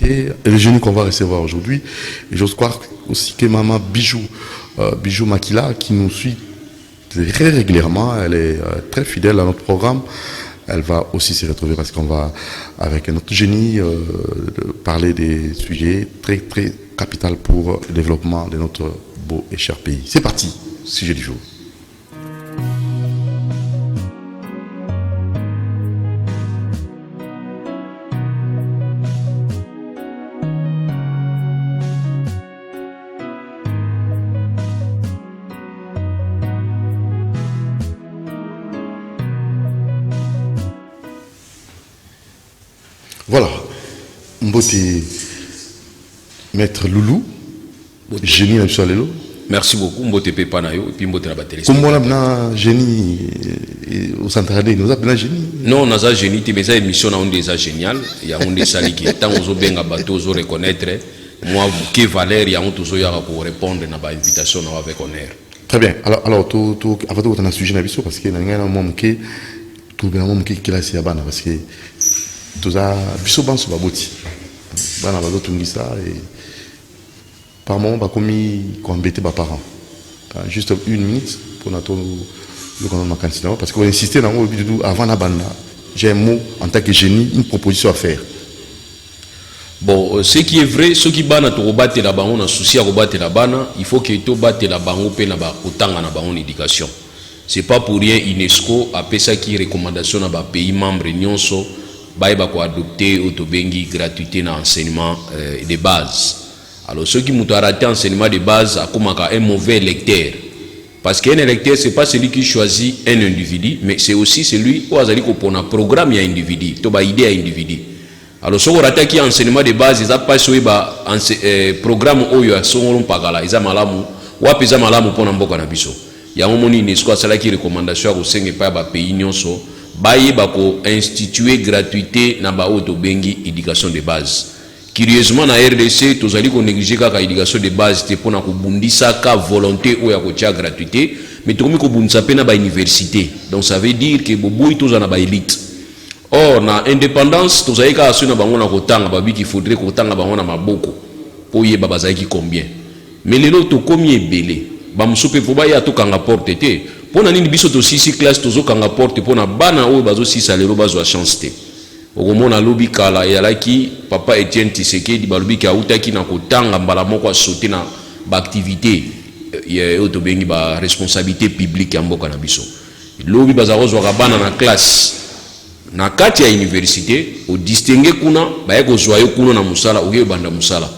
invités, et les jeunes qu'on va recevoir aujourd'hui. Et j'ose croire aussi que maman Bijou Makila, qui nous suit très régulièrement, elle est très fidèle à notre programme. Elle va aussi se retrouver parce qu'on va, avec notre génie, parler des sujets très, très capitaux pour le développement de notre beau et cher pays. C'est parti, sujet du jour. Voilà, Mbote Maître Loulou, génie à Salelo. Merci beaucoup, Mbote Pepanayo, et puis Mbote na batterie. Comment on a génie au centre de nous avons génie? Non, on a génie, mais ça émission on déjà génial. Il y a un des salles qui tant aux bien bateau aux reconnaître. Moi, qui Valère, il y a un toujours pour répondre à ma invitation avec honneur. Très bien. Alors, tout avant tout on a sujet na parce que na ngana mom qui tout bien mom qui classe ya bana parce que tout ça biso ban so baboti bana bazo tungi ça et par moment ba komi ko embêter ba parents juste une minute pour notre le candidat candidat parce qu'on insistait dans avant la banda j'ai un mot en tant que génie une proposition à faire. Bon, ce qui est vrai, ceux qui bana to battre la bango na souci à battre la bana, il faut que to battre la bango pe na ba otanga na bango éducation. C'est pas pour rien UNESCO a fait ça qui recommandation na ba pays membres nyonso ba ko adopter autobengi gratuité na enseignement de base. Alors ceux qui m'ont raté enseignement de base a comme un mauvais lecteur. Parce qu'un électeur c'est pas celui qui choisit un individu, mais c'est aussi celui qui a pour un programme ya individu, to ba idée à individu. Alors, si on attaque l'enseignement de base, ils ont pas sur le programme où ils sont pagala, ils ont malamu, ou ils ont malamu pour n'importe quoi biso. Il y a un moment UNESCO a qui recommandation au sein des pays nyonso, baye bako instituer gratuité na ba auto bengi éducation de base. Curieusement na RDC, tous allez qu'on néglige ka éducation de base, te pour na kubundisa ka volonté ou ya ko tia gratuité, mais tout comme ko bundisa pe na ba université. Donc ça veut dire que boboui tous na ba élite. Or, na indépendance, tous les cas, na bango na kotanga, babi qu'il faudrait kotanga bango na maboko, pour y babazaiki combien. Mais les lots to combien belé, bamsupe pour baya to kanga porte te, pour na nini biso to sisi classe tozo kanga porte pour na bana ou bazo sisa lelo bazo a chance te. Okomona lobi kala ya laki papa Etienne Tshisekedi balobi ki autaki na kotanga mbala moko a sauter na ba activité ya to bengi ba responsabilité publique ya mboka na biso. Lobi bazarozo wa bana na classe. Na kati ya université au distinguer kuna baye ko joyeux kuna na musala ou banda musala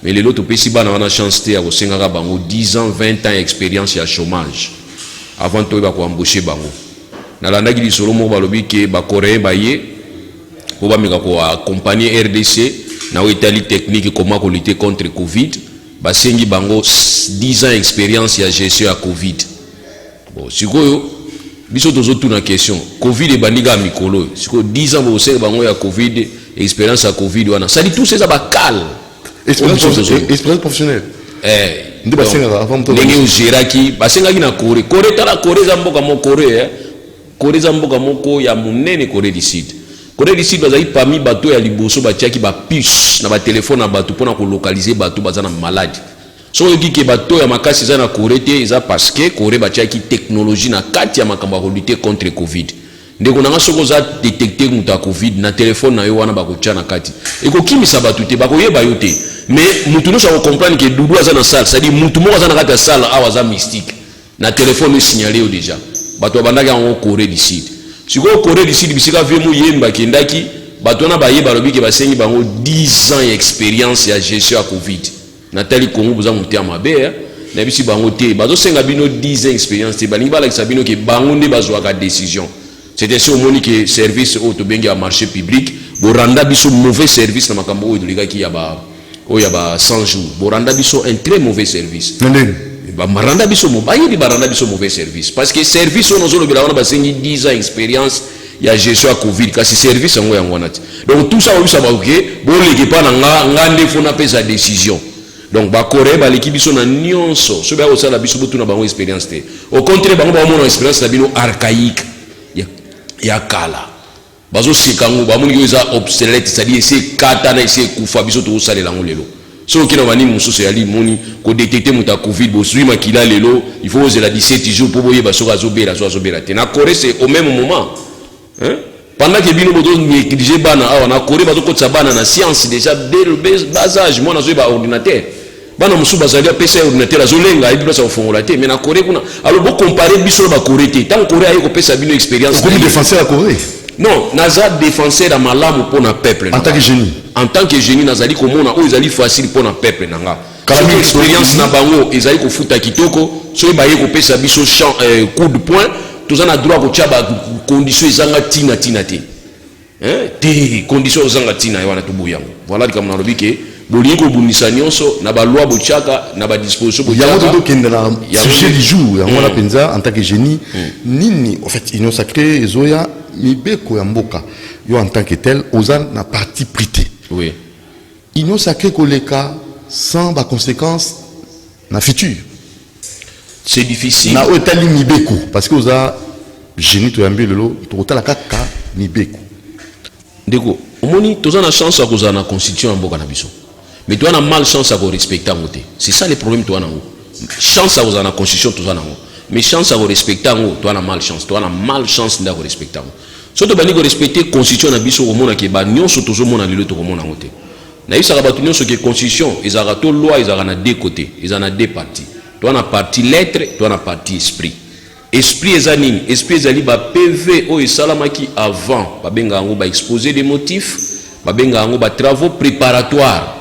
mais les autres pesi bana wana chance te ya ko senga bango 10 ans 20 ans expérience ya chômage avant to ba ko embaucher bango na landaki li solo mo balobi ke ba coréen baye ko ba meka ko accompagner RDC na Italie technique comment ko lutter contre Covid ba sengi bango 10 ans expérience ya gestion ya Covid. Bon sikoyo biso tozo tuna question Covid et bandiga mikolo siko 10 ans vous savez bango ya Covid expérience à Covid wana ça dit tout ces abacal expérience professionnelle ndi basenga avant to ngi ujiraki basenga na Corée tala Corée za mboka mo Corée za mboka moko ya munene Corée du Sud bazali parmi bato ya liboso batiaki ba puce na ba téléphone na bato pona ko localiser bato bazana malade. So yoki ke bato ya makasi za na Corée te eza parce que Corée batiaki technologie na kati ya makamba ko lutter contre Covid. Ndeko nanga soko za détecter muta Covid na téléphone na yo wana bakotia na kati. Eko kimisa bato te bakoyeba yo te. Mais mutu no sa comprendre que Doudou aza na salle, c'est-à-dire mutu mo aza na kati ya salle awaza mystique. Na téléphone yo signalé yo déjà. Bato bandaki en Corée du Sud. Siko Corée du Sud bisika viemu yemba kendaki bato na bayeba lobi ke basengi bango 10 ans expérience ya gestion ya Covid. Nathalie Congo vous a monté à ma belle na bisi bango te bazo senga bino 10 ans expérience te balingi bala kisabino ke bango nde bazwa ka décision c'est ainsi au moni que service auto bengi à marché public boranda biso mauvais service na makambo oyo dolika ki ya ba 100 jours boranda biso un très mauvais service ba maranda biso mo bayi baranda biso mauvais service parce que service on ozolo bila wana basengi 10 ans expérience ya gestion ya Covid kasi service yango yango wana ti donc tout ça obisa ba ok bo leki pa na ngande fona pesa décision. Donc ba Corée ba l'équipe biso na nyonso so ba ko sala biso botu na bango expérience te au contraire bango ba mon expérience na bino archaïque ya kala bazo sekango ba moni yoza obsolète c'est-à-dire c'est katana c'est kufa biso to sale lango lelo so kina bani mususu ya limoni ko détecter muta covid bo sui makila lelo il faut oser la 17 jours pour boyer baso azobela te na Corée c'est au même moment hein pendant que bino bodo négliger bana awa na Corée bazo ko tsabana na science déjà dès le bas âge moi na zo ba ordinateur bana musu bazali apesa ordinateur azolenga ibi basa ofongola te mais na Corée kuna alors bo comparer biso ba Corée te tant Corée ayo ko pesa bino expérience comme défenseur à Corée. Non, naza défenseur à malamu pour na peuple. En tant que génie. En tant que génie, nazali komona o ezali facile pour na peuple nanga. Quand expérience na bango ezali ko futa kitoko, so baye ko pesa biso champ coup de poing, tous na droit ko tchaba condition ezanga tina te. Hein? Te condition ezanga tina wana to boyango. Voilà comme na lobi ke bolingo bunisa nyonso na ba loi bochaka na ba disposition bochaka. Yango to kende na sujet du jour, yango la penza en tant que génie, nini en fait union sacrée zoya mibeko ya mboka yo en tant que tel ozan na parti prité. Oui. Union sacrée koleka sans ba conséquences na futur. C'est difficile. Na otali mibeko parce que oza génie to yambi lelo to otala kaka mibeko. Ndeko, omoni toza na chance à cause na constitution ya mboka na biso. Mais toi na mal chance à ko respecter ngote. C'est ça le problème toi na ngo. Chance à cause na constitution toza na ngo. Mais chance à ko respecter ngo, toi na mal chance nda ko respecter ngo. Soto bani ko respecter constitution na biso omona ke ba nyonso tozo mona lelo to komona ngote. Na isa ka batu nyonso ke constitution ezaka to loi ezaka na deux côtés, ezaka na deux parties. Toi na partie lettre, toi na partie esprit. Esprit ezanini, esprit ezali ba PV o esalamaki avant, ba benga ngo ba exposer des motifs, ba benga ngo ba travaux préparatoires.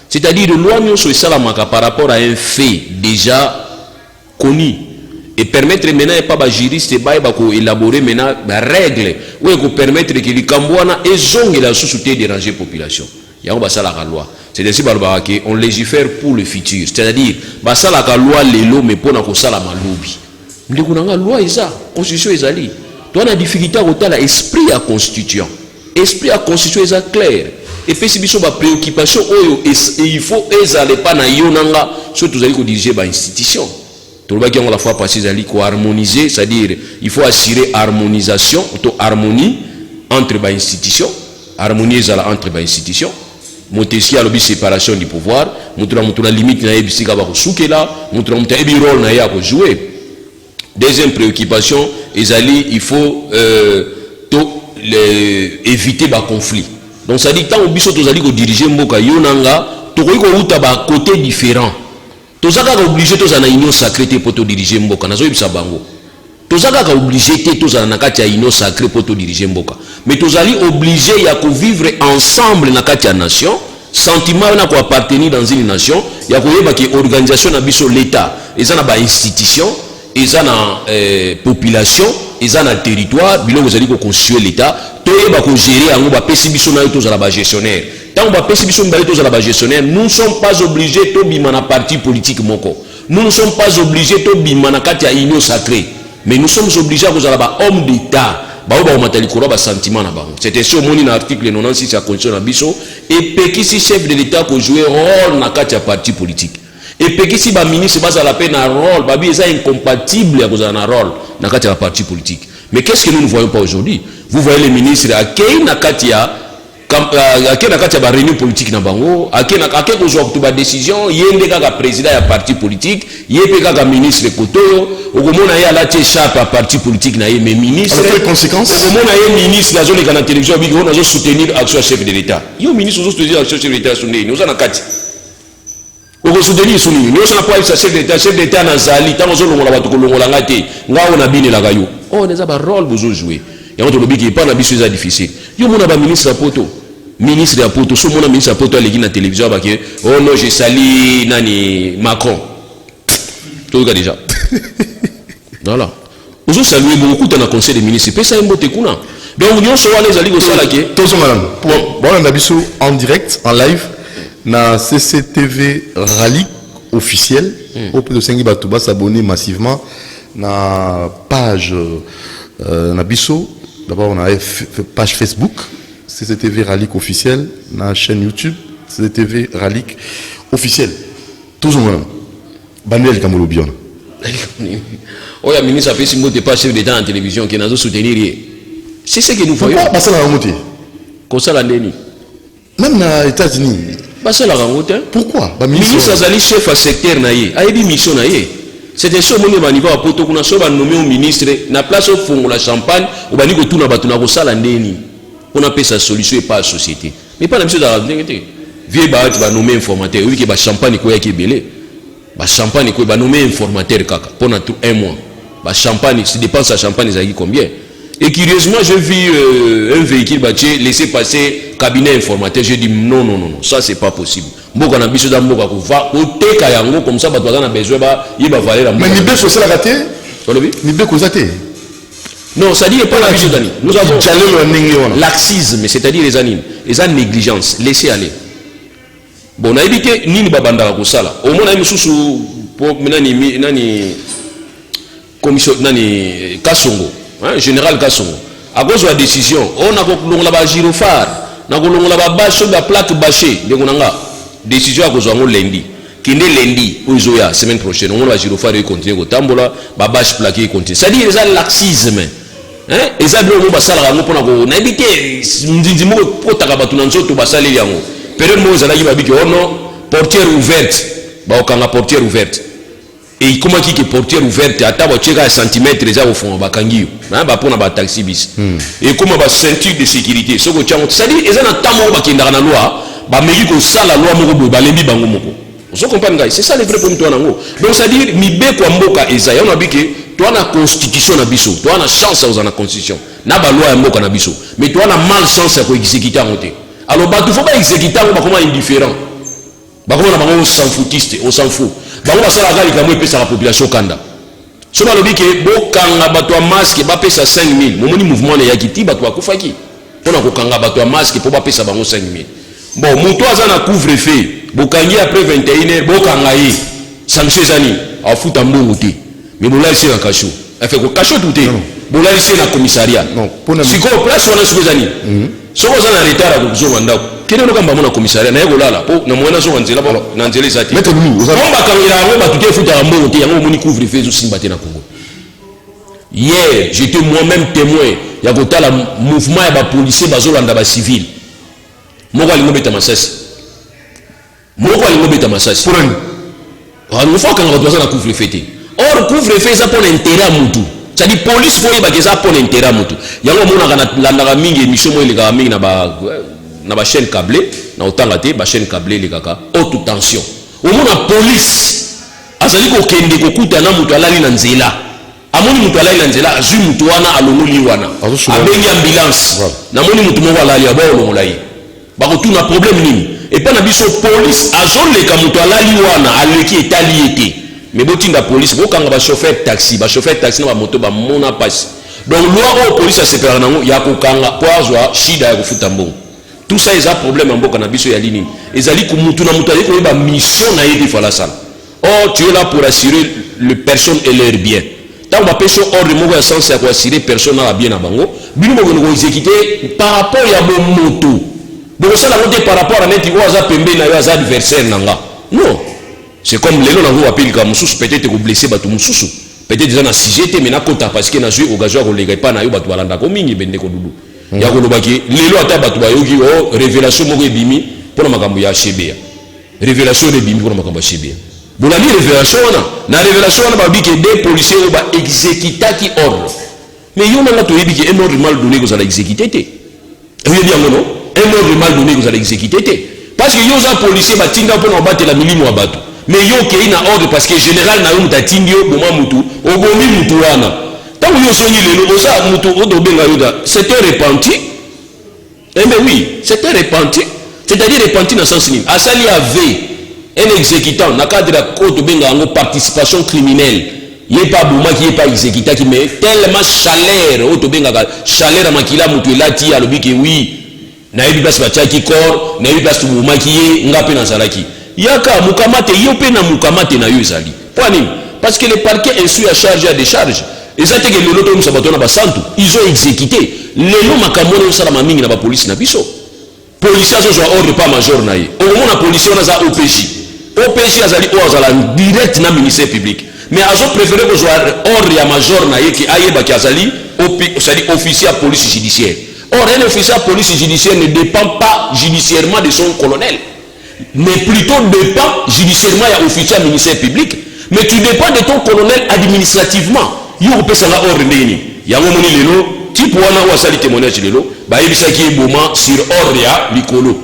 C'est-à-dire loi nyonso esalamaka par rapport à un fait déjà connu. Et permettre maintenant pas ba juriste ba ko élaborer maintenant ba règle ou ko permettre que les cambouana ezonge la société déranger population. Ya ba sala la loi. C'est ainsi ba ke on légifère pour le futur. C'est-à-dire ba sala la loi lelo mais pona ko sala malobi. Ndeko nanga loi eza, constitution ezali. Toi na difficulté à kotala esprit à constitution. Esprit à constitution eza clair. Et puis si biso ba préoccupation oyo et il faut ezale pas na yo nanga surtout zali ko diriger ba institution. La fois passée, il faut harmoniser, c'est-à-dire il faut assurer harmonisation, harmonie entre les institutions, harmonie entre les institutions. Montesquieu a la séparation du pouvoir, la limite na ebisika ba kusukela, la rôle na ya ko jouer. Deuxième préoccupation, il faut éviter les conflits. Donc ça dit tant obiso tozali ko diriger mboka yonanga, to ko uta ba côté différent. Tozaka obligé tozana union sacrée pour te diriger mboka nazo yebisa bango. Tozaka obligé tozana na kati ya union sacrée pour te diriger mboka. Mais tozali obligé ya ko vivre ensemble na kati ya nation, sentiment na ko appartenir dans une nation, ya ko yeba ki organisation na biso l'état, ezana ba institution, ezana population, ezana territoire, biloko zali ko constituer l'état, toyeba ko gérer yango ba pesi biso na tozala ba gestionnaire. Tant que nous ne sommes pas obligés de bimana un parti politique moko. Nous ne sommes pas obligés de bimana katia union sacrée. Mais nous sommes obligés à cause de homme d'État. C'est ainsi au monde l'article 96 de la Constitution Nabiso. Et puis si chef de l'État peut jouer rôle dans katia parti politique. Et puis si ba ministre base à la peine un rôle, babi est incompatible à cause d'un rôle dans katia parti politique. Mais qu'est-ce que nous ne voyons pas aujourd'hui? Vous voyez les ministres à qui na katia akena kati ya ba réunion politique na bango akena kozwa kutuba décision yende kaka président ya parti politique yepe kaka ministre kotoyo okomona ye alati écharpe à parti politique na ye mais ministre les conséquences okomona ye ministre nazo leka na télévision biki on nazo soutenir action chef de l'état yo ministre ozo soutenir action chef de l'état sunni nous na kati oko soutenir sunni nous na pas chef de l'état na zali tango zo longola batu ko longola ngate ngao na bine la gayo on neza ba rôle bozo jouer ya on to lobiki pas na biso za difficile yo mona ba ministre poto ministre ya poto so mona ministre ya poto aleki na télévision baki oh non je sali nani Macron tout cas déjà voilà ozo saluer beaucoup dans le conseil des ministres pe ça mbote kuna donc nyonso wana ezali ko sala ke tozo malam bon on a biso en direct en live na CCTV Rally officiel au peut de sengi batu ba s'abonner massivement na page na biso d'abord on a page Facebook CCTV Ralik officiel, na chaîne YouTube, CCTV Ralik officiel. Toujours même. Banuel Kamolobion. Oh, le ministre a fait si mot de pas chef d'État en télévision qui n'a pas soutenu. C'est ce que nous voyons. Pourquoi ça la remonté? Comme ça la neni. Même aux États-Unis. Ça la remonté. Pourquoi? Ministre Azali chef à secteur naïe. Aïe mission naïe. C'était ce moment où niveau à poto qu'on a sauvé nommé au ministre na place au fond la champagne au bani ko tout na batuna ko sala neni. On appelle ça solution et pas la société. Mais pas la mission d'arrêter. Vieux bah tu vas nommer informateur. Oui que ba champagne ko yaki belé. Ba champagne ko ba nommer informateur kaka pendant tout un mois. Ba champagne si dépense à champagne ils combien? Et curieusement, j'ai vu un véhicule bâti laisser passer cabinet informateur. J'ai dit non, ça c'est pas possible. Beaucoup on a besoin d'un mot va au Kayango comme ça, bah on a besoin il va valer la. Mais ni bien c'est la raté. Ni bien causé. Non, ça dit pas la besoin d'ani. Nous avons laxisme, c'est-à-dire les négligence, laisser aller. Bon, on a évité ni babanda ko sala. Au moins on a mis sous pour nani commission nani Kasongo. Général Kassongo, à cause de la décision, on a colongé la gyrophare, on a colongé la bâche de la plaque bâchée, décision à cause de lundi. Qui est lundi, Ozoya, semaine prochaine, on va gyrophare et continuer au tambola, la bâche plaquée continue. C'est-à-dire les a laxisme. Les a bien au basala, on a évité, nous pour Takabatunanzo, tout basala yango. Période où vous allez habiter, oh non, portière ouverte, bah on a portière ouverte. Et comment qui est portière ouverte à table à centimètres déjà au fond bakangi ba pour na taxi bis et comment ba ceinture de sécurité ce que tu as ça dit ils ont tamo ba kinda na loi ba meki ko sala loi moko ba lembi bango moko on comprend gars c'est ça le vrai problème toi nango donc ça dire mi be ko mboka eza on a dit que toi na constitution na biso toi na chance aux na constitution na ba loi ya mboka na biso mais toi na malchance à ko exécuter en côté alors ba tu faut pas exécuter ba comment indifférent ba comment na bango on s'en fout bango basala kali kamwe pesa la population kanda so balobi ke bokanga bato ya masque bapesa 5000 momoni mouvement na yakiti bato akufaki pona kokanga bato ya masque po bapesa bango 5000 bon muto aza na couvre-feu bokangi après 21h bokanga ye sanction ezani afuta mbongo te mais bolalisi na kasho afe ko kasho tout te bolalisi na commissariat siko place wana siko ezani soko za na retard ko kuzo mandako kene no kamba mona commissariat na yego lala po na mwana so nzela ba na nzela ezati meto nous bomba kangela ngo batuke futa mbongo te yango moni couvre-feu zo simba te na Congo. Hier j'étais moi-même témoin ya kotala mouvement ya ba policier bazolanda ba civil moko alingo beta masasi pour un faut quand on doit na couvre-feu te or couvre-feu ça pour intérêt à mutu ça dit police faut y bageza pour intérêt à mutu yango mona kana landa mingi émission mo ile ka mingi na ba chaîne câblée na otanga te ba chaîne câblée le kaka haute tension au mona police azali ko kende ko kuta na mutu alali na nzela amoni mutu alali na nzela azui mutu wana alongoli wana abengi ambulance na moni mutu moko alali aba olongola ye bako tuna problème nini et pas na biso police azoleka mutu alali wana aleki etali ete mais botinga police bokanga ba chauffeur taxi na ba moto ba mona passe donc loi au police a séparé nango ya kokanga po azwa shida ya kofuta mbongo tout ça est un problème en boka na biso ya lini ezali ko mutu na mutu ali ko ba mission na yedi fala sala or tu es là pour assurer les personnes et leurs biens tant ba peso ordre moko ya sens ya ko assurer personne na bien na bango bino mo ko exécuter par rapport ya bo moto bon ça la monter par rapport à neti ko aza pembe na yo aza adversaire nanga non c'est comme lelo na vous appelle comme sous peut-être ko blesser batu mususu peut-être déjà na sujet mais na compta parce que na jouer occasion ko lega pas na yo batu balanda ko mingi bende ko dudu ya ko lobaki lelo ata batu bayoki o révélation moko ebimi pour makambo ya shebea révélation ebimi pour makambo ya shebea bon la révélation na révélation na babi que des policiers ba exécuter qui ordre mais yo na to yebi que un ordre mal donné que ça la exécuter té oui bien non un ordre mal donné que ça la exécuter té parce que yo za policier ba tinga pour na battre la milimo wa batu mais yo ke ina ordre parce que général na yo mutatingi yo boma mutu obomi mutu wana tant yo soni lelo oza mutu odobenga yoda c'était repenti eh mais oui c'était repenti c'est-à-dire repenti dans sens ni asali avait un exécutant na cadre de code benga ngo participation criminelle yé pas boma qui est pas exécutant qui met tellement chaleur otobenga chaleur makila mutu elati alobi ke oui na yebi place bachaki corps na yebi place boma qui est ngape na salaki yaka mukamate yo pe na mukamate na yo ezali point parce que le parquet instruit à charge à décharge ezate ke lelo to musabato na basantu ils ont exécuté lelo makambo na sala mamingi na ba police na biso police azo zo ordre pas major na ye au moment na police on a za OPJ azali o azala direct na ministère public mais azo préféré que soit ordre ya major na yeki ayeba ki azali c'est-à-dire officier à police judiciaire. Or un officier à police judiciaire ne dépend pas judiciairement de son colonel, mais plutôt dépend judiciairement à officier à ministère public, mais tu dépends de ton colonel administrativement. Yo peut ça la ordre ndeni ya ngomoni lelo type wana wa sali témoignage lelo ba yebisa ki boma sur ordre ya likolo.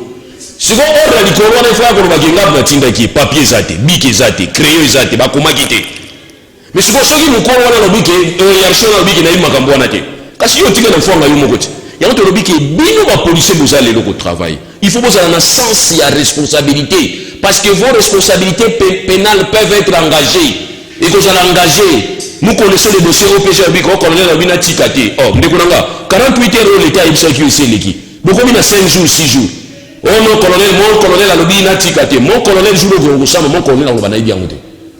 Siko ordre likolo wana fa ko ba kinga ba tinda ki papier zate bike zate crayon zate ba koma kite. Mais siko soki mukolo wana lobike ya shona lobike na yima kambo wana te kasi yo tika na fonga yo mokoti ya to lobike bino ba policier boza lelo ko travail. Il faut poser un sens et à responsabilité parce que vos responsabilités pénales peuvent être engagées et que vous allez engager. Nous connaissons les dossiers au PG avec le colonel Abina Tikate. Oh, 48 heures l'État est obséquié aussi l'équipe. Beaucoup de 5 jours, 6 jours. Oh mon colonel Abina Tikate. Mon colonel joue le gros sang, mon colonel Abana Ibiamote.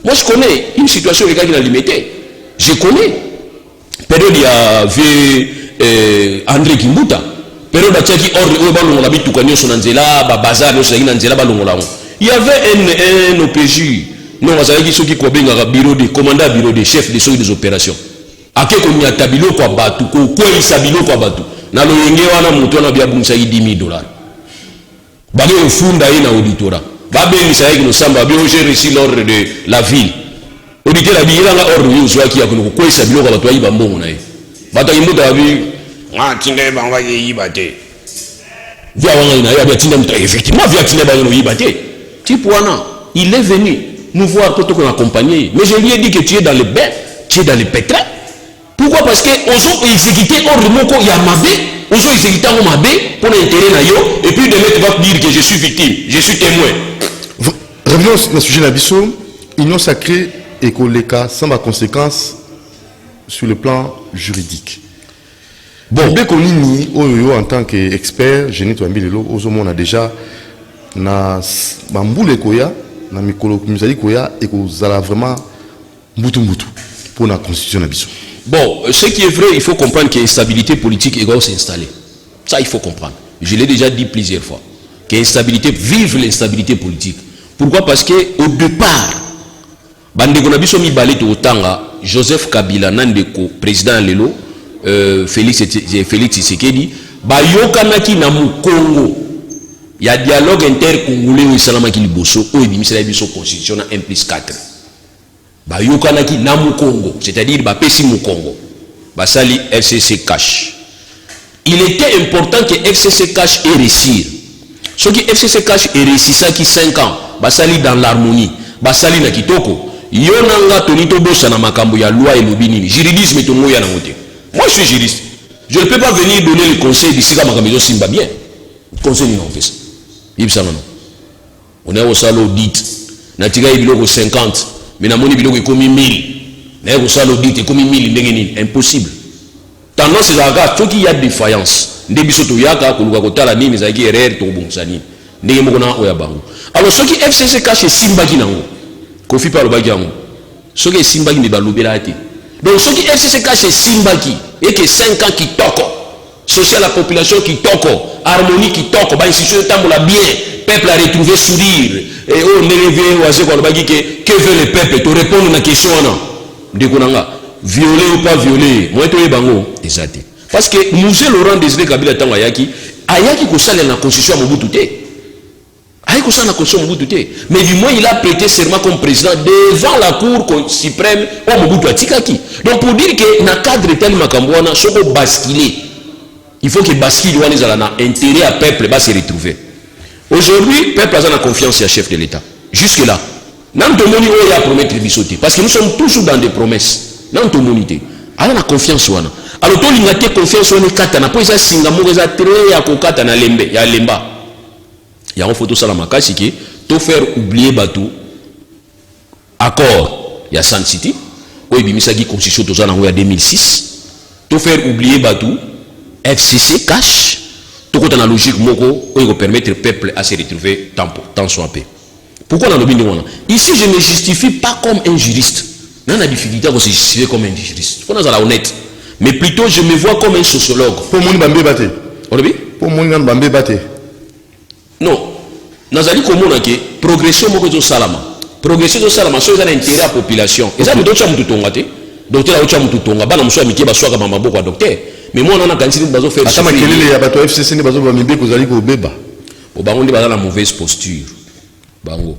Moi je connais une situation les gars qui l'a limité. Je connais. Période il y avait André Kimbuta. Période à Tchaki ordre au ballon la bitu kanyo sonanzela ba bazar no sengina nzela ballon la. Il y avait un OPJ. Non, vous avez dit ceux qui combinent le bureau de commandant, bureau de chef des opérations. À quel qu'on y a tabilo quoi batu, quoi il s'abilo quoi batu. Na lo yenge wana muto na biabu msayi $10,000. Bagé au fond d'ailleurs na auditora. Babé ni sayi no samba bien j'ai reçu l'ordre de la ville. Auditeur la biira la ordre yo soit qui a kono quoi il s'abilo quoi batu ayiba mbongo na ye. Bata yimuta abi ah tinde ba wa yibate. Via wana ina ya tinde muta effectivement via tinde ba no yibate. Type wana il est venu nous voir quand on accompagné. Mais je lui ai dit que tu es dans le bain, tu es dans le pétrin. Pourquoi? Parce que on a exécuté ordre moko ya mabé, on a exécuté un mabé pour l'intérêt na yo, et puis demain tu vas dire que je suis victime, je suis témoin. Revenons sur le sujet de l'Abisso. Union sacrée et Koleka sans ma conséquence sur le plan juridique. Bon, dès qu'on y en tant qu'expert, je n'ai pas mis le lot, on a déjà na bamboule koya. Na mikolo mizali koya et ko zala vraiment mbutu pour la constitution nabiso. Bon, ce qui est vrai, il faut comprendre que l'instabilité politique est s'installer. Ça il faut comprendre. Je l'ai déjà dit plusieurs fois. Que l'instabilité vive l'instabilité politique. Pourquoi? Parce que au départ bande ko nabiso mi balé to tanga Joseph Kabila nandeko président lelo Félix Tshisekedi ba yokanaki na Mukongo. Il y a dialogue intercongolais où Salama qui liboso où il dit biso constitution na 1+4. Ba yokanaki na Mukongo, c'est-à-dire ba pesi Mukongo. Ba sali FCC cash. Il était important que FCC cash ait réussir. Ce qui FCC cash est réussi ça qui 5 ans, ba sali dans l'harmonie, ba sali na kitoko. Yonanga tonito bossa na makambo ya loi et lobinini. Juridisme to moya na moté. Moi je suis juriste. Je ne peux pas venir donner le conseil d'ici comme makambo simba bien. Conseil non fait ça. On est au salon dit, natika biloko 50, mais na moni biloko comme 1000. Na au salon dit comme 1000 ndengeni impossible. Tandis c'est là que il y a défaillance. Ndebiso to yaka koluka kotala nini zaki erreur to bongisa nini. Ndenge moko na oya bango. Alors ce qui FCC cache simba ki nango. Kofi pa lobaki yango. Ce qui simba ki ne ba lobela te. Donc ce qui FCC cache simba ki et que 5 ans qui toko. Social la population qui toko, harmonie qui toko, bah institution tambola bien, peuple a retrouvé sourire. Et oh n'élevé oisé quoi le que veut le peuple? Tu réponds à la question non. Dekonanga, violer ou pas violer, moi tu es bango, exact. Parce que Moussé Laurent Désiré Kabila tango ayaki ko sala na constitution à Mobutu te. Ayaki ko sala na constitution Mobutu te. Mais du moins il a prêté serment comme président devant la cour suprême au Mobutu atikaki. Donc pour dire que na cadre tel makambwana soko basculer. Il faut que bascule les alana intérêt à peuple va se retrouver. Aujourd'hui, peuple a confiance au chef de l'État. Jusque là, n'en demandons pas à promettre bisoté parce que nous sommes toujours dans des promesses. N'en demandons pas. Alors la confiance wana. Alors toi l'ingate confiance wana kata na po eza singamour eza très ya kokata na lembe ya lemba. Il y a une photo salama kasi ki to faire oublier batou accord ya Sun City. Oyi bimisaki constitution to zana ya 2006. To faire oublier batou FCC cash, tout côté dans la logique moko, où il permettre au peuple à se retrouver tant soit paix. Pourquoi dans l'opinion ici je ne me justifie pas comme un juriste. Non la difficulté de se justifier comme un juriste. Faut être honnête. Mais plutôt je me vois comme un sociologue. Pour mon bambé batté. Pour mon bambé batté. Non. Nazali comme on a que progression moko zo salama. progresser au salama so ezana intérêt à population et ça me docha mutu tonga te docteur ocha mutu tonga bana muso amike baswaka mama boko docteur mais moi on a kanisi bazo faire ata makelele ya bato FCC ne bazo ba mibe kozali ko beba o bango ndi bazala mauvaise posture bango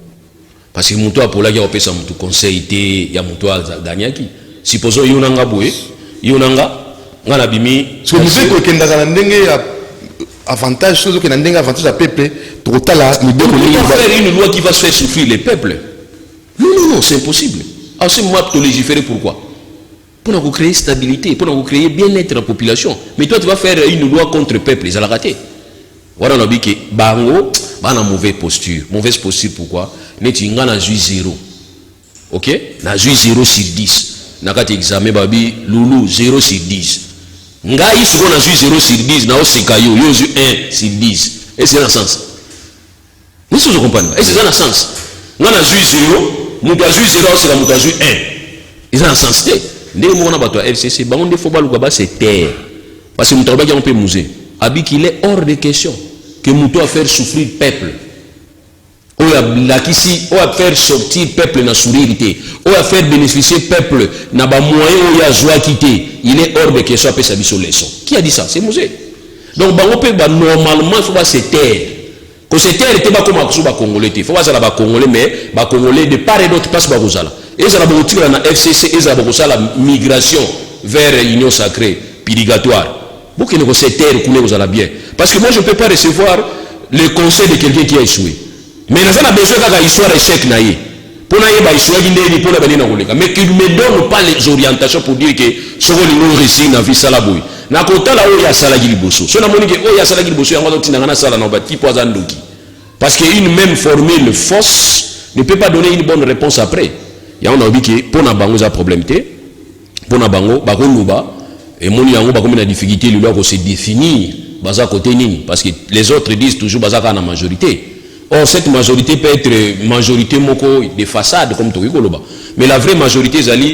parce que mutu apola ki opesa mutu conseil te ya mutu gagnaki supposons yonanga boye yonanga ngana bimi so musée ko kendaka na ndenge ya avantage chose que na ndenge avantage à peuple total là ni faire une loi qui va se faire souffrir les peuples. Non, c'est impossible. À ce moment, tu légiférer pourquoi? Pour créer stabilité, pour créer bien-être de la population. Mais toi, tu vas faire une loi contre le peuple, ils ont raté. Voilà, on a dit que Bango, a une mauvaise posture. Mauvaise posture, pourquoi? N'est-ce pas un juge 0. Ok? Un juge 0 sur 10. N'a pas examen, babi, loulou, 0 sur 10. Nga yi siko na juge 0 sur 10, na osekayo, yo ju 1 sur 10. Et c'est dans le sens. Nous sommes comprenez. Et c'est dans le sens. Nga na juge 0, mutu a juge 0, c'est mutu a juge 1. Et c'est dans le sens. Ndenge mwana bato FCC, bango nde faut baluka ba c'est terre. Parce que mutu ba ki on peut musée. Abi qu'il est hors de question que mutu a faire souffrir peuple. Ou a faire sortir peuple na sourire, ou a faire bénéficier peuple na ba moyen ou ya joie quitter. Il est hors de question à sa leçon. Qui a dit ça? C'est Mosé. Donc bango pe ba normalement il faut pas se taire. Que se taire était pas comme ba congolais, il faut pas ça ba congolais mais ba congolais de part et d'autre passe ba rozala. Et ça la boutique na FCC et ça ba la migration vers l'union sacrée purgatoire. Pour que ne se taire couler rozala bien. Parce que moi je peux pas recevoir le conseil de quelqu'un qui a échoué. Mais nous avons besoin d'une histoire échec naïe. Pour n'aller histoire qui pour la benina roleka. Mais qu'il me donne pas les orientations pour dire que ce qu'on nous réussit dans vie salaboui. Na kota la oya salagi liboso. So na monique oya salagi liboso ya ngado tinanga na sala na bati poza ndoki. Parce qu'une même formule fausse ne peut pas donner une bonne réponse après. Ya on a dit que pour na bango za problème té. Pour na bango ba konuba et moni yango ba comme na difficulté le loi se définir baza côté nini parce que les autres disent toujours baza ka na majorité. Or, cette majorité peut être majorité moko de façade, comme tu dis, mais la vraie majorité, c'est la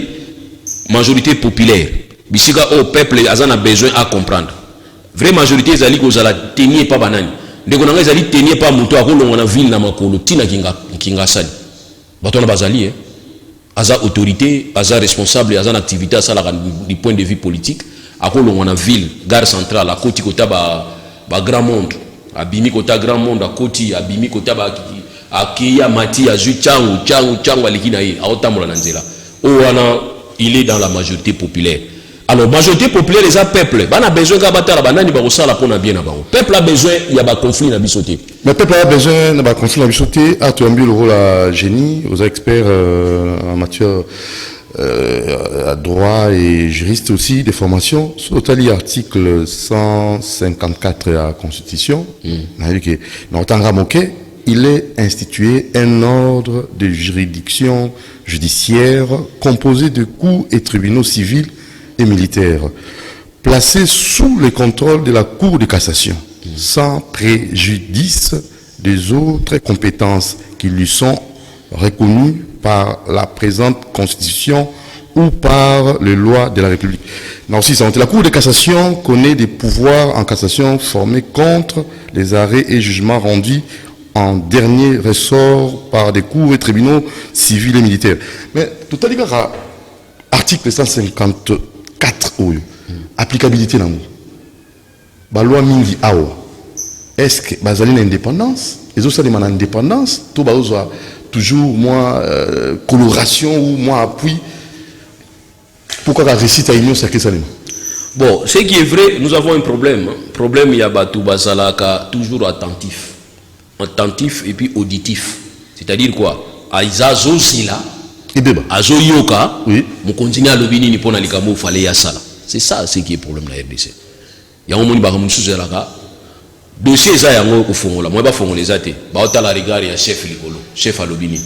majorité populaire. Bisika au peuple, ils ont besoin à comprendre. Vraie majorité, c'est la que tenir pas banani. Dès qu'on a tenir pas mouto, on a ville dans ma colo, tina kinga sali. Batona bazali, aza autorité, aza responsable, aza activité, aza du point de vue politique. À on a ville, gare centrale, à côté kota ba grand monde. Abimi kota grand monde à côté abimi kota ba akiya mati ya ju changu alikina yi aotamula nanzela owana il est dans la majorité populaire. Alors majorité populaire les a peuple bana besoin ka batala banani ba kosala pona bien na bango peuple a besoin il y a ba conflit na bisoté mais peuple a besoin na ba conflit na bisoté a tu ambi le rôle à génie aux experts en matière à droit et juriste aussi des formations sur le article 154 de la Constitution il est institué un ordre de juridiction judiciaire composé de cours et tribunaux civils et militaires placés sous le contrôle de la Cour de cassation sans préjudice des autres compétences qui lui sont reconnues par la présente constitution ou par les lois de la République. Non, aussi, la Cour de cassation connaît des pouvoirs en cassation formés contre les arrêts et jugements rendus en dernier ressort par des cours et tribunaux civils et militaires. Mais tout à l'heure, article 154, applicabilité dans la loi Mingi Awa. Est-ce que bazali na indépendance? Les autres demandent indépendance, tout baouzwa toujours moins coloration ou moins appui. Pourquoi la récite à l'union sacrée Salim? Bon, ce qui est vrai, nous avons un problème. Problème, il y a Batou Bazalaka toujours attentif. Attentif et puis auditif. C'est-à-dire quoi? Aizazo Sila, Azo Yoka, on continue à l'obéir ni pour n'alikamo fallait y sala. C'est ça ce qui est problème de la RDC. Il y a un moment où il y a un dossier za yango ko fongola moi ba fongola zate ba otala regard ya chef likolo chef alobini.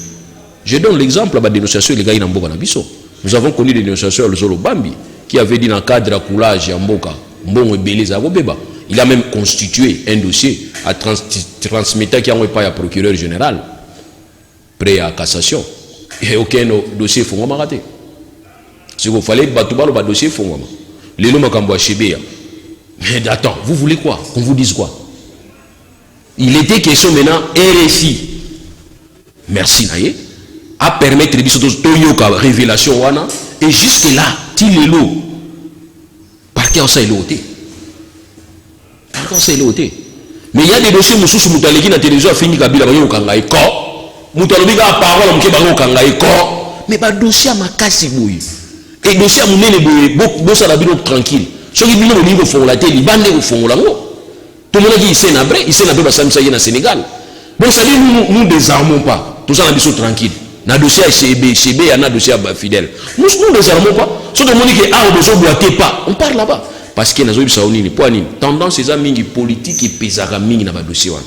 Je donne l'exemple ba dénonciation les gars na mboka na biso. Nous avons connu des dénonciations à Lozolo Bambi qui avait dit dans le cadre de coulage ya mboka mbongo beleza ko beba. Il a même constitué un dossier à transmettre qui a pas ya procureur général prêt à cassation et aucun dossier fongoma raté. Ce qu'il fallait batubalo ba dossier fongoma. Les lois makambo chebea. Mais attends, vous voulez quoi? Qu'on vous dise quoi? Il était question maintenant RFI. Merci Naye. à permettre de toyoka révélation wana et jusque là tilelo parquet ça est ôté mais il y a des dossiers mususu mutaleki na télévision fini kabila ba yokanga eko mutalobi ka parole mke ba yokanga eko mais ba dossier makasi boyi et dossier munene boyi bo ça la bino tranquille ce qui bino lingo fongola te libande ko fongola ngo tout le monde dit c'est nabré ba samisa na Sénégal bon ça dit nous désarmons pas tout ça na biso tranquille na dossier CB na dossier fidèle nous désarmons pas ce que monde que a besoin boiter pas on parle là-bas parce que nazo bisa onini po ani tendance eza mingi politique et pesaka mingi na ba dossier wana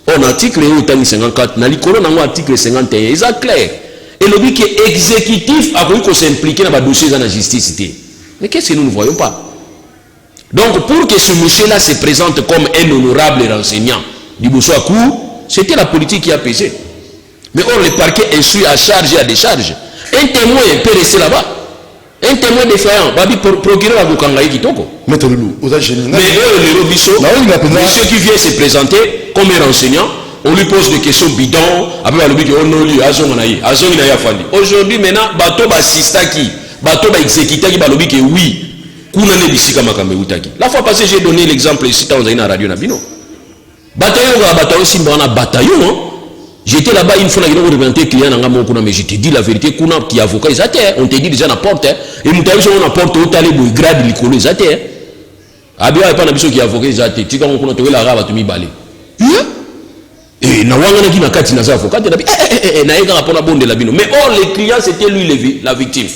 on article au tani 54 na likolo nango article 51 eza clair et le but que exécutif a voulu qu'on s'impliquer dans ba dossier dans la justice mais qu'est-ce que nous ne voyons pas donc pour que ce monsieur là se présente comme un honorable renseignant du Boussoa cour c'était la politique qui a pesé mais or le parquet instruit à charge et à décharge un témoin peut rester là-bas un témoin défaillant babi procureur akokanga ye kitoko maître Loulou oza génie mais le biso monsieur qui vient se présenter comme un enseignant on lui pose des questions bidons après balobi ke onoli azonga na ye afandi aujourd'hui maintenant bato basistaki bato baexécutaki balobi ke oui kuna ne bisika makambe utaki la fois passée j'ai donné l'exemple ici dans une radio na bino bataillon simba na bataillon j'étais là-bas une fois, je représentais client mais je te dis la vérité, qui avocat, on te dit déjà la porte, et nous t'avons dit la porte, où t'allais pour grade l'icolo, ils étaient. Abia, pas d'habitude qui avocat, ils étaient. Tu vois, on a la rave à tout balai. Et na wangana qui n'a qu'à t'inasa avocat, il a dit, na yéga rapport à bon de la bino. Mais or, les clients, c'était lui la victime.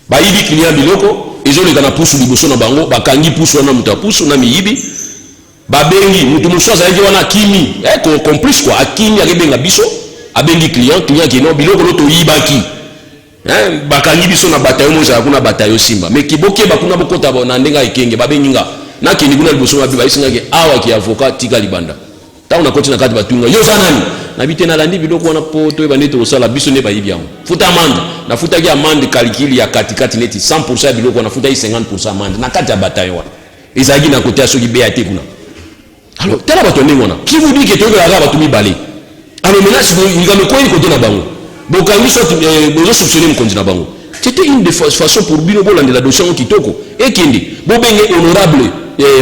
Bah, il dit client biloko, ils ont les gana poussent du bousson na bango, bah, kangi pousse wana muta pousse, na mi yibi. Babengi mutu musoza yaki wana kimi complice quoi akimi akebenga biso abengi client qui no biloko loto yibaki bakangi biso na bataillon moza kuna bataillon simba mais kiboke bakuna bokota na ndenga ikenge babenginga na kini kuna liboso na biba isinga ke awa ki avocat tika libanda tauna koti na kati batunga yo zanani na bitena landi biloko wana poto ebande to sala biso ne bayibi yango futa amande na futa ki amande calcul ya kati neti 100% ya biloko na futa 50% amande na kati ya bataillon wana ezaki na côté soki BAT kuna. Alors, tu as battu mon qui vous dit que tu as battu mi balé. Alors maintenant, il va me quoi il côté na bango. Bon quand ils sont besoin soupçonner me côté na bango. C'était une des façons pour bino bolan de la dossier qui toko. Et qui dit, bon ben honorable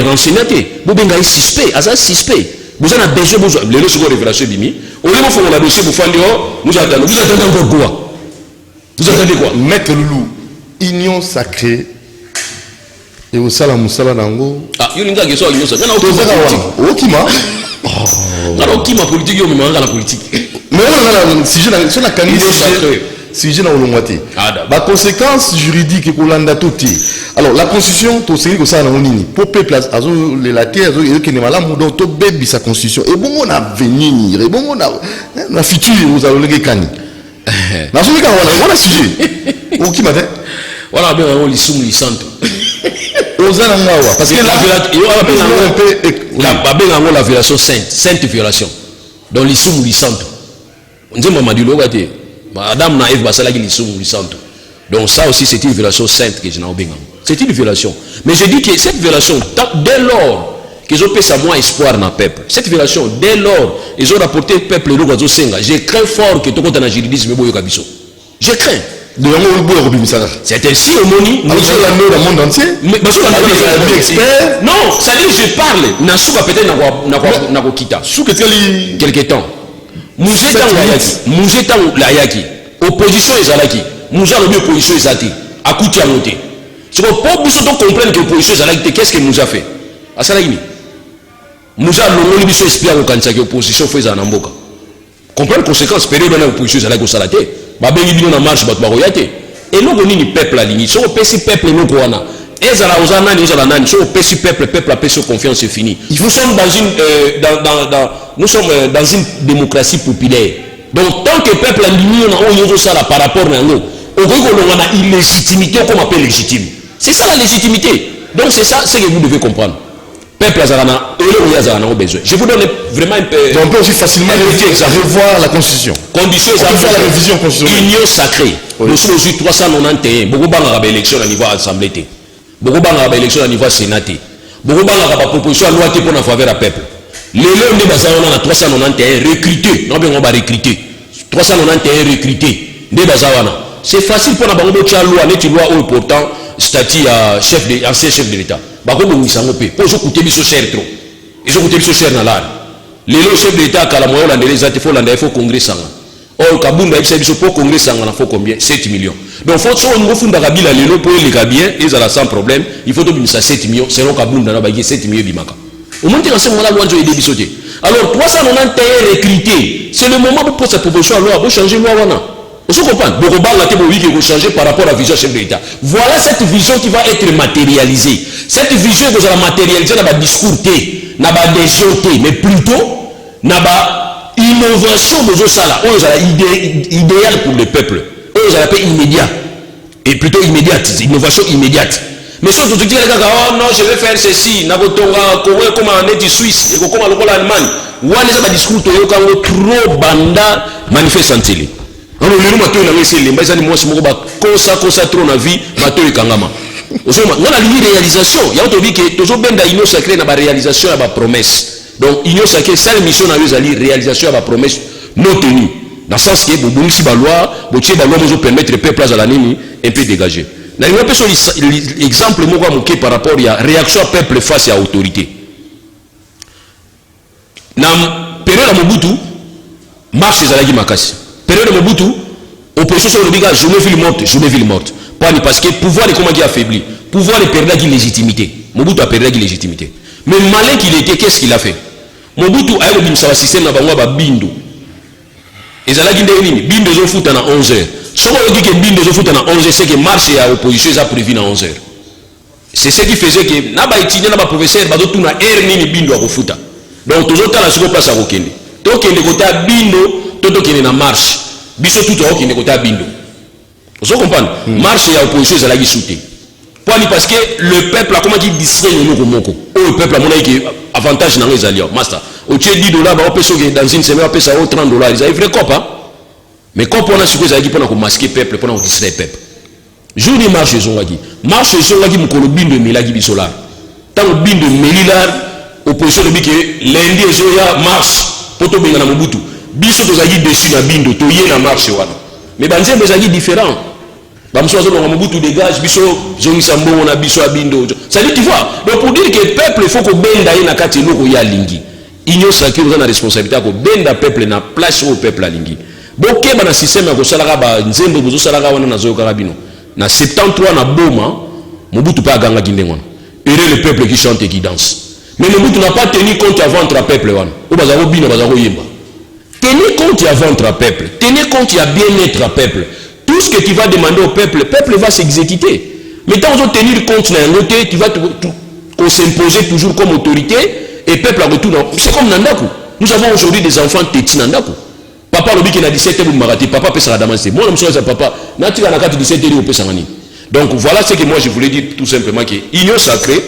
renseignaté, bon ben est suspect, asa suspect. Vous en avez besoin les secondes révélations bimi. Au lieu de faire la dossier pour faire nous attendons encore quoi. Vous attendez quoi? Maître Loulou, union sacrée. Et au salam nango yolinga ke so union sacrée na okima na okima politique yo memanga la politique mais on a si je na kanisa si je na olongwate ba conséquences juridiques ko landa toti alors la constitution to seri ko ça na nini pour peuple azo les la terre azo ke ne malamu donc to bebi sa constitution et bon on a venir et bon on a futur vous allez le kani na so ka wala sujet okima te voilà ben on lisum lisanto parce que la violation sainte violation dans l'isum lisanto nzemba madilo gate madame na Eve basala ki l'isum lisanto donc ça aussi c'est une violation sainte que je n'ai pas c'est une violation mais je dis que cette violation dès lors qu'ils ont fait ça moins espoir dans le peuple cette violation dès lors ils ont rapporté le peuple le gozo senga je crains fort que tout compte na juridisme boyo kabiso je crains c'est ainsi au moni nous sommes dans le monde entier mais non ça dit je parle na souka peut-être na ko kita souka quelque temps mujeta la yaki opposition ezalaki muja lobi opposition ezati akuti ya monter c'est pour biso to comprendre que opposition ezalaki qu'est-ce que muja fait asala yini muja longoli biso esprit ko kanisa que opposition fait za na mboka comprendre conséquence période na opposition ezalaki ko salate babengi bino na marche bato bakoyate et loko nini peuple alingi so pesi peuple loko wana ezala ozana nani ezala nani so pesi peuple a pesi confiance c'est fini nous sommes dans une démocratie populaire donc tant que peuple alingi na on yozo sala par rapport na ngo okoko longa na illégitimité comme appelle légitime c'est ça la légitimité donc c'est ça c'est que vous devez comprendre peuple azana et le azana ont besoin je vous donne vraiment un peu on peut aussi facilement revoir la constitution condition ça faire la révision constitutionnelle union sacrée nous sommes aujourd'hui 391 beaucoup banga ba élection à niveau assemblée té beaucoup banga ba élection à niveau sénat té beaucoup banga ba proposition à loi té pour en faveur à peuple les lois de bazana na 391 recruter non bien on va recruter 391 recruter nde bazawana c'est facile pour na bango bo tia loi neti loi au pourtant statut à chef de ancien chef de l'état bako bongisa ngo pe po zo coûter biso cher trop ils ont coûté biso cher na la lelo chef de l'état kala moyo landele zati faut landa il faut congrès sanga oh kabunda ibisa biso pour congrès sanga na faut combien 7 millions donc faut so ngo funda kabila lelo pour les kabien ils ala sans problème il faut to bimisa 7 millions selon kabunda na ba 7 millions bimaka au moins dans ce moment-là loi nzo aider biso te alors 391 recrutés c'est le moment pour poser sa proposition à loi pour changer loi wana. Vous comprenez? Beaucoup de changer par rapport à la vision chef de l'État. Voilà cette vision qui va être matérialisée. Cette vision que vous allez matérialiser dans le discours, dans la décision, mais plutôt dans l'innovation de ce là. On est idéal pour le peuple. On est appelé immédiat. Et plutôt immédiate. Innovation immédiate. Mais si on te dit, oh non, je vais faire ceci, comme en Suisse, comme en Allemagne, ou on est discours trop banda manifestantili. Alors le nom mato na ngese lemba ezali mwasi moko ba kosa trop na vie mato ekangama. Ozoma ngana li réalisation ya to bi ke tozo benda union sacrée na ba réalisation ya ba promesse. Donc union sacrée ça mission na yo ezali réalisation ya ba promesse non tenue. Dans le sens que bo bongisi ba loi, bo tie ba loi mozo permettre peuple à la nini un peu dégagé. Na ngana peso exemple moko moké par rapport ya réaction peuple face à autorité. Na période ya Mobutu marche ezalaki makasi. Période de Mobutu, opposition sur le biga, je me ville morte. Parce que le pouvoir est comment il affaibli. Le pouvoir est perdu de légitimité. Mobutu a perdu de légitimité. Mais malin qu'il était, qu'est-ce qu'il a fait? Mobutu a eu un système dans le bindo. Et ça a dit bindo zo fout dans 11 heures. Si on dit que bindo zo fout dans 11 heures, c'est que marche à opposition a prévu dans 11 heures. C'est ce qui faisait que n'a pas étudié n'a pas professeur, ba do tuna air ni bindo a fout. Donc toujours quand la seconde place à Rokende. Donc il est côté bindo toto qui est en marche biso tout qui est côté bindo vous comprenez marche et opposition ça la sauter parce que le peuple a comment dit distrait le moko le peuple a mon avantage dans les alliés master au tiers $10 ba peso que dans une semaine pesa au $30 ils avaient vrai cop mais quand on a ce que ça dit pour masquer peuple pour distraire peuple jour de marche zonga qui mukolo bindo melaki biso là tant bindo melila opposition de que lundi ezoya marche poto benga na Mobutu biso tozali dessus na bindo to yé na marche wana mais banzembe ezali différent bamso zo na Mobutu dégage biso zongisa mbongo na biso abindo ça dit tu vois donc pour dire que le peuple faut ko benda ye na kati loko ya lingi union sacrée na responsabilité ko benda peuple na place au peuple alingi boke ba na système ya ko salaka ba nzembe bozo salaka wana na zo karabino na 73 na boma Mobutu pa ganga kindengo et le peuple qui chante et qui danse mais Mobutu n'a pas tenu compte avant entre peuple wana o bazako bino bazako yemba. Tenez compte à votre peuple. Tenez compte à bien-être à peuple. Tout ce que tu vas demander au peuple, le peuple va s'exécuter. Mais tant que tenir compte d'un côté, tu vas s'imposer toujours comme autorité et peuple à retour. C'est comme Nandaku. Nous avons aujourd'hui des enfants tétis Nandaku. Papa le dit qu'il a 17 ans, papa peut se ramasser. Moi, je suis papa. Nati a 17 ans, peut s'en. Donc voilà ce que moi je voulais dire tout simplement que l'union sacrée,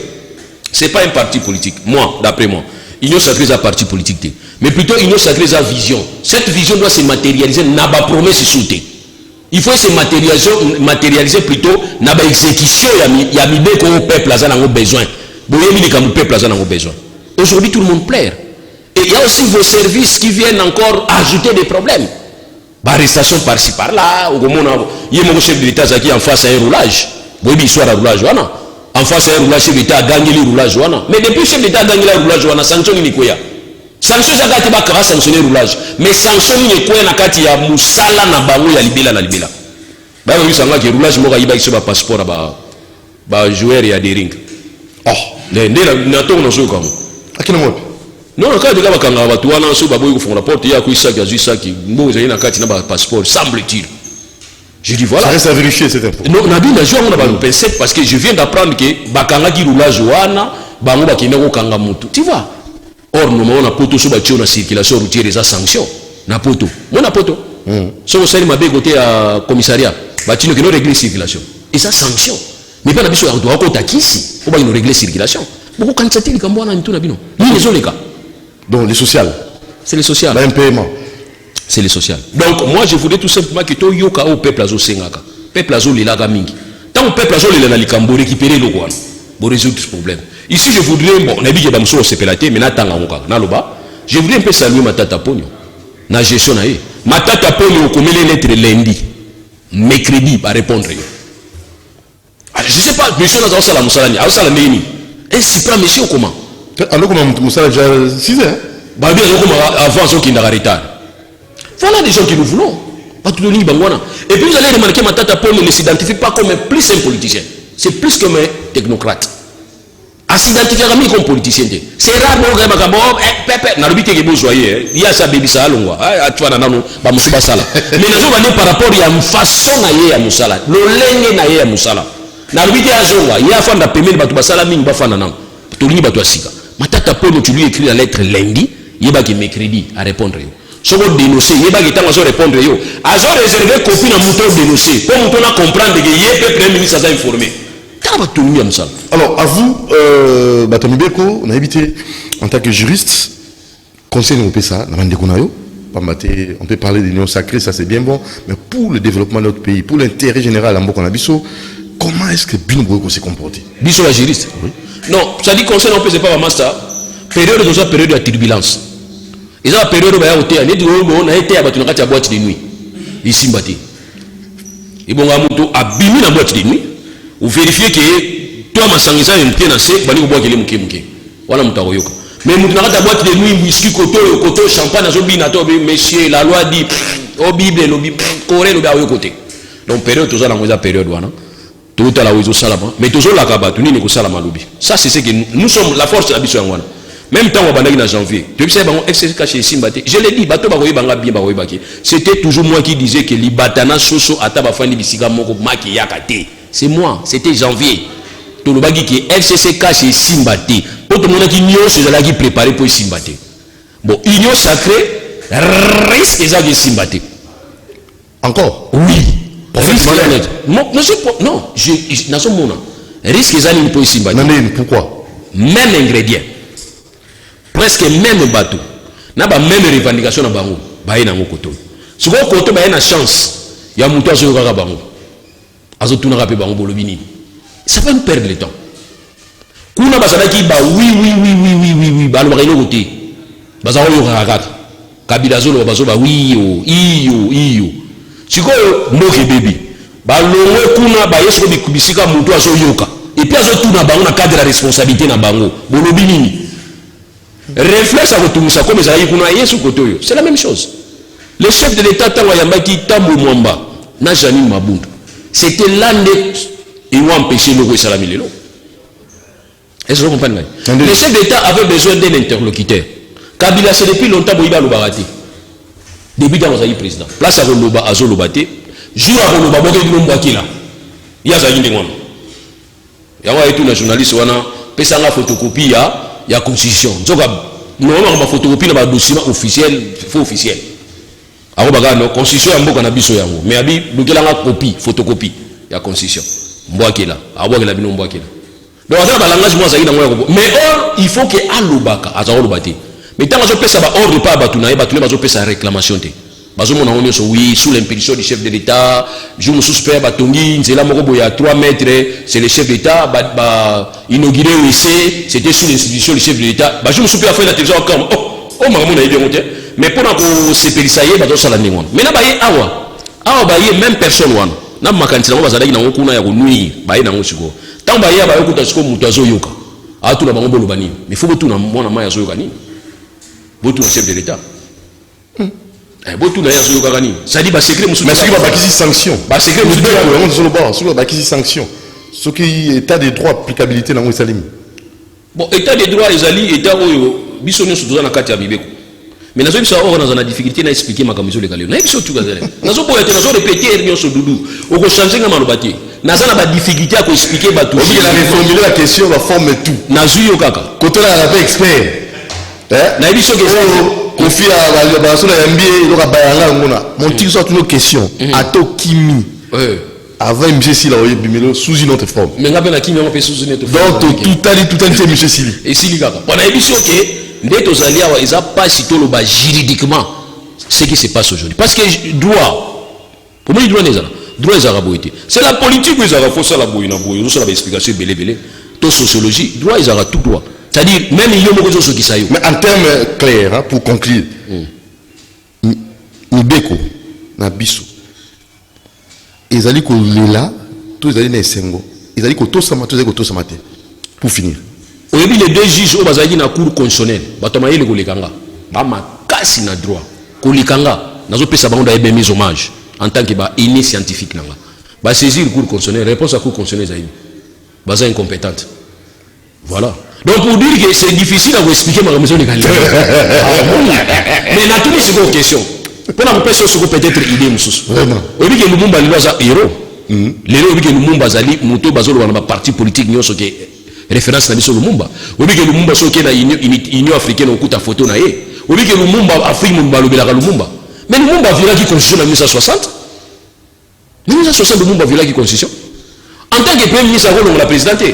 ce n'est pas un parti politique. Moi, d'après moi. L'union sacrée est un parti politique. Mais plutôt l'union sacrée est une vision. Cette vision doit se matérialiser dans la promesse soutée. Il faut se matérialiser plutôt dans l'exécution. Il y a mis que le peuple a besoin. Le peuple a besoin. Aujourd'hui, tout le monde plaire. Et il y a aussi vos services qui viennent encore ajouter des problèmes. Arrestation par-ci par-là. Il y a mon chef de l'État qui est en face à un roulage. Il soit à roulage. En face à un roulage, chef d'État a gagné le roulage. Mais depuis le chef d'État a gagné le roulage, sanction ni quoi. Sanction ça kati ba kara sanctionner roulage. Mais sanction ni quoi na kati ya musala na bango ya libela na libela. Ba yo sanga ke roulage mo ka yiba kiso ba passeport ba joueur ya des rings. Oh, na to na so comme. Akina mo. Non, quand de ka ba kanga ba tuana so ba boy ko fond la porte ya ko isa ka zuisa ki mbo za na kati na ba passeport semble-t-il. Je dis voilà. Ça reste à vérifier cette info. Non, na bien jouer on a ba pensé parce que je viens d'apprendre que ba kanga ki roulage wana bango ba kende ko kanga mutu. Tu vois? Or nous avons un poteau sur la circulation routière et des sanctions. Na poto. Mon poto. Si vous savez ma côté à commissariat, tu ne régler la circulation. Et ça sanction. Mais pas n'abîme on doit compter ici. On va nous régler la circulation. Beaucoup quand c'est comme moi tout n'abîme. Ni les autres cas. Donc les sociales. C'est les sociales. Un paiement. C'est les sociales. Donc moi je voudrais tout simplement que tout yoka au peuple azo sengaka. Peuple azo lelaga mingi. Tant le peuple azo lelana likambo récupérer le quoi. Pour résoudre ce problème. Ici, je voudrais, bon, on a dit que je voudrais un peu saluer ma tata Pogno. Na gestion na ye. Ma tata Pogno, comme les lettres lundi. mercredi va répondre. Alors, je ne sais pas, monsieur Nazar Salam Salani, à Salam Nini. Est-ce qu'il prend monsieur comment? Alors, comment Moussa déjà 6 heures? Bah, bien, avant, ceux qui n'ont retard. Voilà des gens qui nous voulons. Et puis vous allez remarquer, Matata Paul ne s'identifie pas comme plus un politicien. C'est plus comme un technocrate. À s'identifier comme politicien. C'est rare, il y a ça, baby, ça, mais par rapport à une façon à Moussala, le lingue à Moussala. Il y a un fan de paiement, Matata Paul, tu lui écris la lettre lundi, il y a mercredi à répondre. Si vous dénoncez, il y a des gens qui répondre. Ils ont réservé copie dans le dénoncer. Pour nous comprendre que le Premier ministre a informé. Alors, à vous, Batamibeko, on a évité, en tant que juriste, conseil nous ça, on peut parler d'union sacrée, ça c'est bien bon, mais pour le développement de notre pays, pour l'intérêt général, comment est-ce que Bino s'est comporté? Bisso la juriste? Oui. Non, ça dit conseil, on peut pas vraiment ça. Période de période de turbulence. Ils ont la période où on a été à la boîte de nuit. Ils sont battus. Ils vont abîmer la boîte de nuit. Vous vérifiez que toi, ma sanguisa est un pied dans ce bani bois qui est mouké. Voilà mon taroyoka. Mais vous n'avez pas de boîte de nuit, whisky, coteau, champagne, monsieur, la loi dit, au Bible, le Bible, Corée, le Bible, côté. Donc, période, tout ça, dans la période, tout à la où salama. Mais toujours la cabane, tout n'est que salama lobby. Ça, c'est ce que nous sommes, la force de l'habitude. Même temps, on va en janvier. Je l'ai dit, c'était toujours moi qui disais que l'Ibatana Soso Atabafani Bisiga Moko Maki Yakate. C'est moi, c'était janvier. Tout le bagui qui est FCCK chez Simbate. Pour tout le monde qui n'y a, c'est là qui préparé pour Simbate. Bon, union sacrée, risque exact de Simbate. Encore? Oui. Non, je n'ai pas mon risque exact pour Simbate. Pourquoi? Même ingrédient. Presque même bateau. N'a pas même revendication dans Bango. Baye na mokoto. Si vous avez une chance, il y a un mouton sur le Bango. Azotuna rapé Bango bolobini. Ça va nous perdre le temps. Kuna basada qui ba oui. Ba lo reno côté. Bazaro yo rakaka. Kabila zolo bazo ba oui iyo. Siko moke baby. Ba lo kuna ba yeso bikubisika mouton azoyoka. Et puis azotuna Bango na cadre de responsabilité na Bango. Bolobini. Réflexe à Rotumoussa comme c'est la même chose. Le chef de l'État Tawayambaki Tambo Mwamba n'a jamais Mabundu. C'était l'un des ils ont empêché le Salami Lelo. Est-ce que vous comprenez? Le chef d'État avait besoin d'un interlocuteur. Kabila c'est depuis longtemps Boïba Lobarati. Depuis dans le président. Place à Roloba Azolobate. Jour à Roloba Boké Goumbakila. Il y a Zayine Mwamba. Il y a tout les journalistes qui ont fait une photocopie. Il y a constitution. Normalement, ma photocopie dans le dossier officiel, faux officiel. Alors, la constitution est en train de mais il y a une copie, photocopie. Il y a constitution. Donc, il y a un langage, mais il faut que Alobaka, mais tant que je fais ça, on ne peut pas faire réclamation. Oui, sous l'impulsion du chef de l'État, je me suspect, c'est là, il y a 3 mètres, c'est le chef d'État, inauguré au lycée, c'était sous l'institution du chef de l'État. Je me suis fait la télévision comme, mais pour que c'est périssaillé, ça l'a néant. Mais là, il y a même personne. Na makanisa ngo bazalaki na ngokuna ya kunui baye na ngosiko tant baye ba yokuta siko mutu azoyoka atu na bango bolobani mais faut botu na mwana maya azoyoka nini botu na chef de l'État botu na azoyoka kani ça dit ba secret musu mais c'est ba bakisi sanction ba secret musu on dit sur le bord sur ba bakisi sanction ce qui état de droit applicabilité na ngo salim bon état de droit ezali état oyo biso nyo sutuza na kati ya bibeko. Mais nous avons une difficulté à expliquer ma camisole de Nous avons répété sur Doudou. On va changer la difficulté. Nous avons une difficulté à expliquer. On va reformuler la question, on va former tout. Nous avons quand on a un expert. Nous avons confie à la MBA, mon tir soit une question. Ato Kimi. Avant M. Sili, sous une autre forme. Mais on peut sous une autre forme. Donc tout a été M. Sili. Et Sili Kaka. On a dit que ils n'ont pas cité juridiquement ce qui se passe aujourd'hui. Parce que droit, pour moi, droit est arabo. C'est la politique où ils ont fait ça, ils ont explication belé. Tout sociologie, droit, ils ont tout droit. C'est-à-dire, même il y a beaucoup de choses qui sont. Mais en termes clairs, pour conclure, Nibeko, Nabiso, ils allaient qu'on là tous ils allaient na esengo ils allaient qu'on tous sama pour finir oyebi les deux juges au bazali na cour constitutionnelle batoma yele kolekanga ba makasi na droit kolekanga nazo pesa bango da ebe mise hommage en tant que ba aîné scientifique nanga ba saisir cour constitutionnelle réponse à cour constitutionnelle zaïbi baza incompétente voilà donc pour dire que c'est difficile à vous expliquer ma commission de qualité mais na tout c'est une question pour la personne ce peut-être idée mususu vraiment oyebi que Lumumba libaza héros lelo oyebi que Lumumba zali moto bazolo na parti politique nyonso ke référence na biso Lumumba oyebi que Lumumba soki na union africaine okuta photo na ye oyebi que Lumumba Afrique mun balobelaka Lumumba mais Lumumba violaki constitution en 1960 1960 Lumumba violaki constitution en tant que premier ministre à la présidente.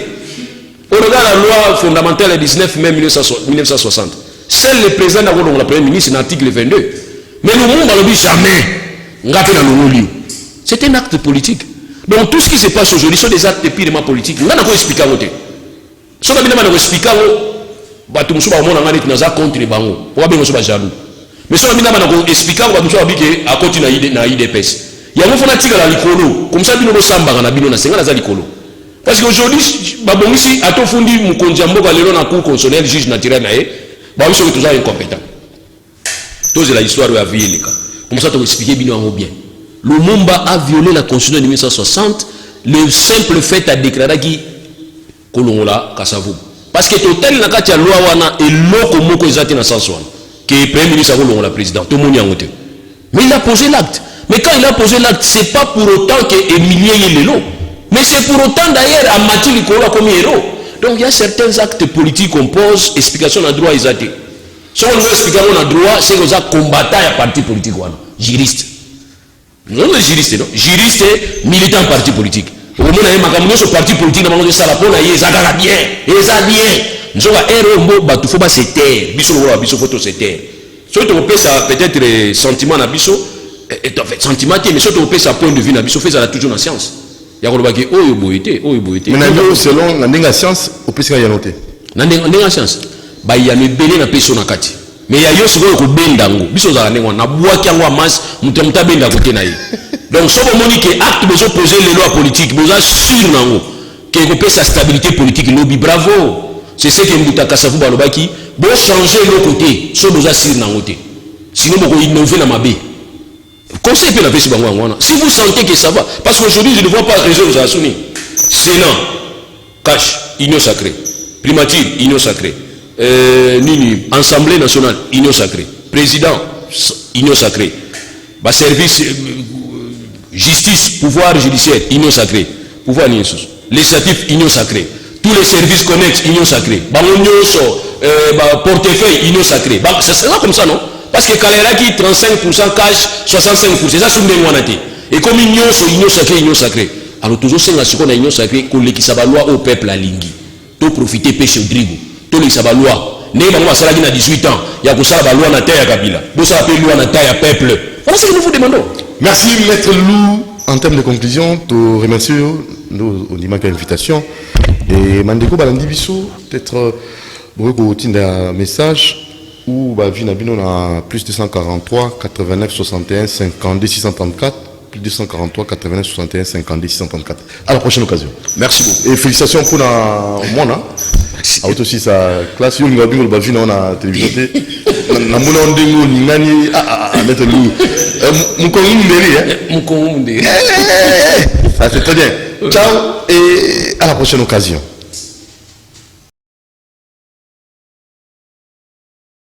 On regarde la loi fondamentale du 19 mai 1960. Seul le président n'a pas le premier ministre, l'article 22. Mais le monde ne dit jamais. C'est un acte politique. Donc tout ce qui se passe aujourd'hui sont des actes purement politiques. On n'a pas expliqué. Si on a bien expliqué, on va contre les bancs. On va bien jaloux. Mais si on a bien expliqué, on va bien à côté de l'IDPS. Il y a un fanatique à la licolo. Comme ça, il y a un samba à la licolo. Parce qu'aujourd'hui, ici, à tout fundi, mon condiambo, à l'élan, à cour constitutionnel, juge naturel, ils sont toujours incompétents. C'est la histoire de la vie. Comme ça, tu expliquer bien. Lumumba a violé la constitution de 1960. Le simple fait à déclarer qui Kolongola, Kassavou. Parce que total, la carte loi wana et l'eau moko ezati na sansoan. Que le premier ministre a la président. Tout le monde y a voté. Mais il a posé l'acte. Mais quand il a posé l'acte, ce n'est pas pour autant qu'Emilien est l'élo. Mais c'est pour autant d'ailleurs à Mathieu Nicolas comme héros. Donc il y a certains actes politiques qu'on pose, explication à droit exaté. Si on veut explication à droit, c'est qu'on a combattu à parti politique. Juriste. Non, non, juriste, non. Juriste et militant parti politique. Au moment où on a ce parti politique, on a ça la peau, ils ont bien. Ils ont bien. Nous avons un héros, il faut pas se taire. Il faut se taire. Si on peut ça peut-être sentiment à biso, sentiment, mais si on peut ça point de vue à biso, fait ça toujours la science. Il y a des gens mais selon la science, au plus il y a noté. La science, il y a des belles personnes qui mais il y a des gens qui ont des gens qui ont des gens qui ont des gens. Donc, si on dit que l'acte de poser les lois politiques, vous êtes sûr que vous sa stabilité politique, lobby, bravo. C'est ce que nous avons fait. Vous changer le côté, si vous êtes sûr. Sinon, vous innover dans ma baie. Conseil peut la faire si vous sentez que ça va, parce qu'aujourd'hui je ne vois pas réseau aux Assounis. Sénat, cash, union sacrée. Primature, union sacrée. Assemblée nationale, union sacrée. Président, union sacrée. Service, justice, pouvoir judiciaire, union sacrée. Pouvoir législatif, union sacrée. Tous les services connexes, union sacrée. Portefeuille, union sacrée. Ça sera comme ça, non? Parce que Kaleraki 35% cash, 65%, c'est ça sous le et comme union sacrée. Alors toujours c'est la seconde union sacrée qu'on les qui loi au peuple à Lingui. Tout profiter péché au drigo. Tout les loi. Né bango salaki na 18 ans, il y a que ça la loi na terre Kabila. Bo ça appelle loi na terre peuple. Voilà ce que nous vous demandons. Merci maître Lou. En termes de conclusion, te remercie au niveau de l'invitation et Mandeko Balandi Bissou peut-être beaucoup de message ou Vinabino a plus de 143 89 61 52 634 plus de 243 89 61 52 634. À la prochaine occasion. Merci beaucoup. Et félicitations pour la Mona. A aussi sa classe on a télévision. Na mona ndingo ningani mettre Lou. Ça c'est très bien. Ciao et à la prochaine occasion.